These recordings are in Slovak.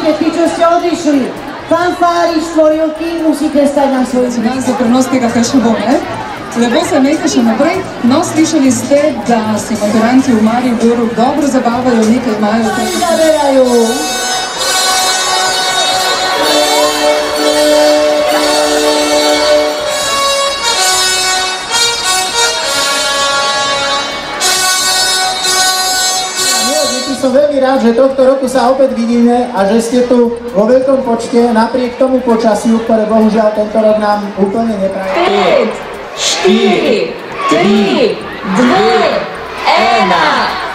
Počkajte, tí, čo ste odišli. Fanfári, štvorilky, musíte stať na svojich miestach. За пренос тega фешовоне. Lepo se imejte še naprej. No, slišali ste, da se maturanti v Mariboru dobro zabavajo, nekaj imajo. Zaberajú. Som veľmi rád, že tohto roku sa opäť vidíme a že ste tu vo veľkom počte, napriek tomu počasiu, ktoré bohužiaľ tento rok nám úplne nepraje. 5, 4, 3, 2, 1.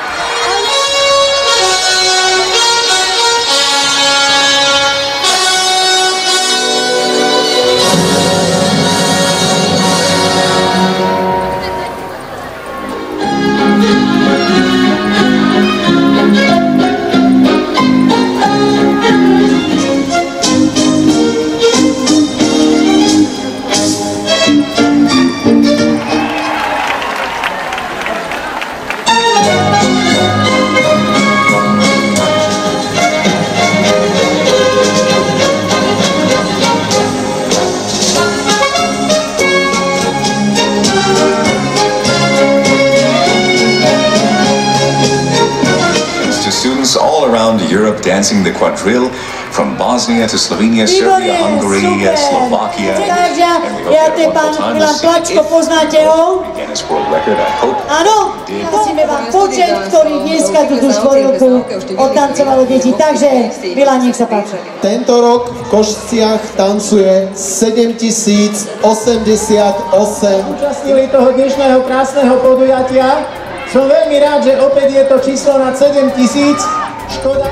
Students all around Europe dancing the quadrille from Bosnia to Slovenia, Serbia, Hungary, Slovakia. Ja ten pán Milan Plačko, poznáte ho? Áno, musíme vám počet, ktorý dneska túto štvorilku odtancovalo deti. Takže, Milan, nech sa páči. Tento rok v Košiciach tancuje 7088. Účastnili toho dnešného krásneho podujatia. Som veľmi rád, že opäť je to číslo nad 7000. Škoda.